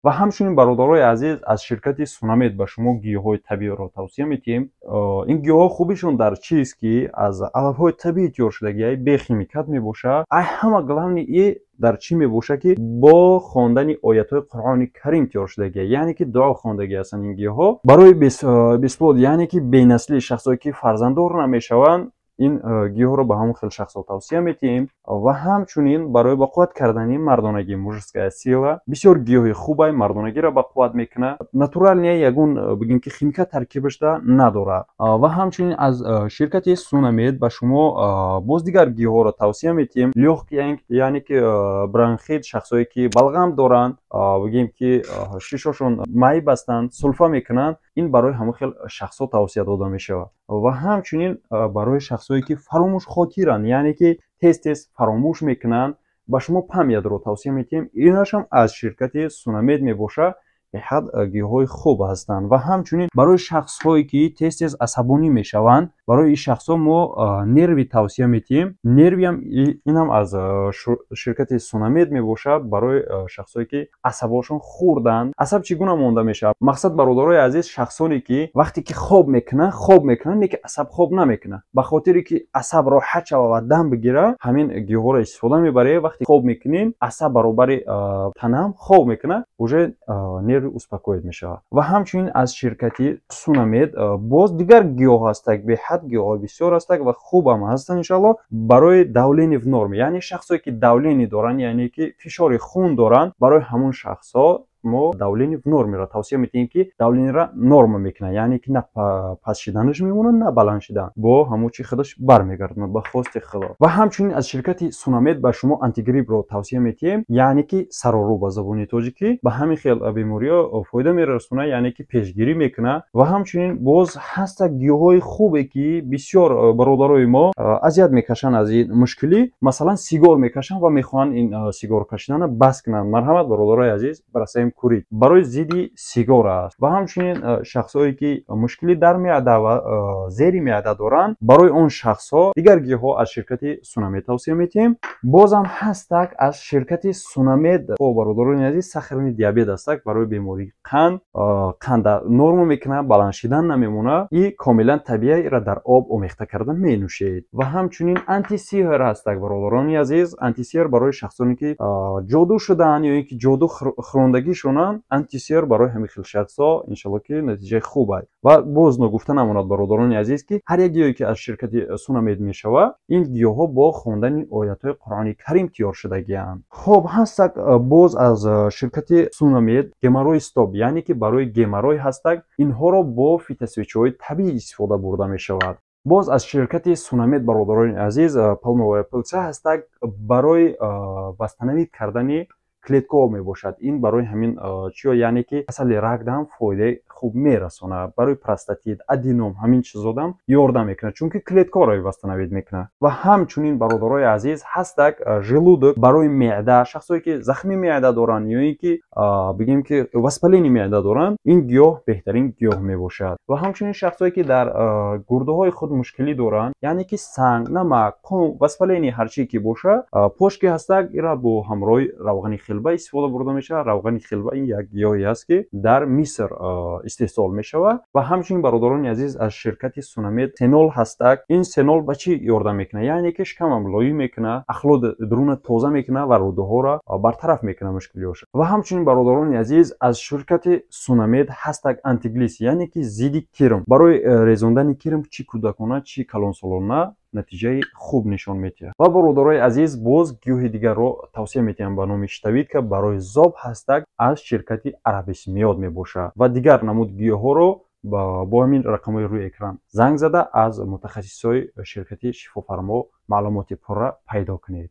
ва ҳамчунин бародарои азиз, аз ширкати Sunamed ба шумо гиёҳҳои табииро тавсия метиҳем. Ин гиёҳҳо хубишон дар чист ки аз алафҳои табиӣ тиёр шудагиай бе химикат мебошад. Ай ҳама главни и дар чӣ мебошад ки бо хондани оятҳои Қуръони Карим тиёр шудагиай, яъне ки дуо хондагӣ ҳастанд ин гиёҳҳо барои бисплод, яъне ки бенасли шахсое ки фарзанддор намешаванд. ин гиёҳро ба ҳамон хел шахсҳо тавсия метиҳем ва ҳамчунин барои ба қувват кардани мардонагӣ мужская сила бисёр гиёҳи хубай мардонагиро ба қувват мекунад. Натуралния ягон бигем ки химика таркибашда надорад. Ва ҳамчунин аз ширкати Sunamed ба шумо боз дигар гиёҳҳоро тавсия метиҳем. Лёгкий, яъне ки бронхит, шахсое ки балғам доранд, бигем ки шишошон май бастанд, сулфа мекунанд, ин барои ҳамон хел шахсҳо тавсия дода мешавад. Ва ҳамчунин барои шахсое ки фаромӯшхотиранд, яъне ки тез фаромӯш мекунанд, ба шумо памятро тавсия метиҳем. Инашам аз ширкати Sunamed мебошад. беҳад гиёҳҳои хуб ҳастанд. Ва ҳамчунин барои шахсҳое ки тез асабонӣ мешаванд, барои ин шахсҳо мо нерви тавсия метиҳем. Нервиам инам аз ширкати Sunamed мебошад барои шахсое ки асабҳошон хурданд. Асаб чӣ гуна монда мешавад? Мақсад бародарои азиз, шахсоне ки вақте ки хоб мекунанд, неки асаб хоб намекунад. Ба хотире ки асаб роҳат шавад ва дам бигира, ҳамин гиёҳҳоро истифода мебарем. Вақте хоб мекунем, асаб баробари танам хоб мекунад, уже нерви успокоит мешавад. Ва ҳамчунин аз ширкати Sunamed боз дигар гиёҳ ҳастак, беҳад гиёҳҳои бисёр ҳастак ва хубам ҳастанд иншаллоҳ барои давлени в норме, яъне шахсое ки давлени доранд, яъне ки фишори хун доранд, барои ҳамон шахсҳо мо давлени в нормеро тавсия метиҳем ки давлениро норма мекунад, яъне ки на паст шиданаш мемонад, на баланд шидан, бо ҳамон чӣ худаш бармегардонад ба хости Худо. Ва ҳамчунин аз ширкати Sunamed ба шумо антигриппро тавсия метиҳем, яъне ки сарорӯ ба забони тоҷикӣ ба ҳамин хел бемориҳо фоида мерасонад, яъне ки пешгирӣ мекунад. Ва ҳамчунин боз ҳаста гиёҳҳои хубе ки бисёр бародарои мо азият мекашанд аз ин мушкилӣ, масалан сигор мекашанд ва мехоҳанд ин сигор кашидана бас кунанд. Марҳамат бародарои азиз, барасаем курид барои зидди сигор аст. Ва ҳамчунин шахсое ки мушкили дар меъда ва зери меъда доранд, барои он шахсҳо дигар гиёҳҳо аз ширкати Sunamed тавсия метиҳем. Бозам ҳастак аз ширкати Sunamed бародарони азиз, сахарни диабет ҳастак барои бемории қанда норма мекунад, баланд шидан намемонад. И комилан табииро дар об омехта карда менӯшед. Ва ҳамчунин антисиҳр ҳастак бародарони азиз. Антисиҳр барои шахсоне ки ҷоду шудаанд ё ин ки ҷоду хӯрондагӣ антисиҳр барои ҳамин хел шахсҳо иншаллоҳ ки натиҷаи хуб аст. Ва боз ногуфта намонад бародарони азиз ки ҳар як гиёҳе ки аз ширкати Sunamed мешавад, ин гиёҳҳо бо хондани оятҳои Қуръони Карим тиёр шудагианд. хоб ҳастак боз аз ширкати Sunamed геморрой стоп, яъне ки барои геморрой ҳастак, инҳоро бо фитосвечҳои табиӣ истифода бурда мешавад. боз аз ширкати Sunamed бародарони азиз палмовая пилса ҳастак барои бастанавӣ кардани клеткаҳо мебошад. Ин барои ҳамин чиё, яъне ки касали рагдам фоидаи хуб мерасонад. Барои простатит, аденом ҳамин чизодам ёрдам мекунад, чунки клеткаҳоро вастанавид мекунад. Ва ҳамчунин бародарои азиз ҳастак желудок барои меъда, шахсое ки захми меъда доранд ё ин ки бигем ки воспалени меъда доранд, ин гиёҳ беҳтарин гиёҳ мебошад. Ва ҳамчунин шахсое ки дар гурдаҳои худ мушкилӣ доранд, яъне ки санг, намак, қун, воспалени ҳар чие ки бошад, пошки ҳастак, ира бо ҳамроҳи равғани хилба истифода бурда мешавад. Равғани хилба ин як гиёҳе аст ки дар Миср истеҳсол мешавад. Ва ҳамчунин бародарони азиз аз ширкати Sunamed сенол ҳастак. Ин сенол ба чӣ ёрдам мекунад? Яъне ки шикамам лоӣ мекунад, ахлоди дуруна тоза мекунад ва рӯдаҳоро бартараф мекунад мушкилиҳоша. Ва ҳамчунин бародарони азиз аз ширкати Sunamed ҳастак антиглис, яъне ки зидди кирм, барои резондани кирм чӣ кӯдакона, чӣ калонсолона натиҷаи хуб нишон медиҳад. Ва бародарои азиз боз гиёҳи дигарро тавсия метиҳам ба номи штавидка барои зоб ҳастак аз ширкати Арабисмиёд мебошад. Ва дигар намуд гиёҳҳоро бо ҳамин рақамҳои рӯи экран занг зада аз мутахассисои ширкати Шифофармо маълумоти пурра пайдо кунед.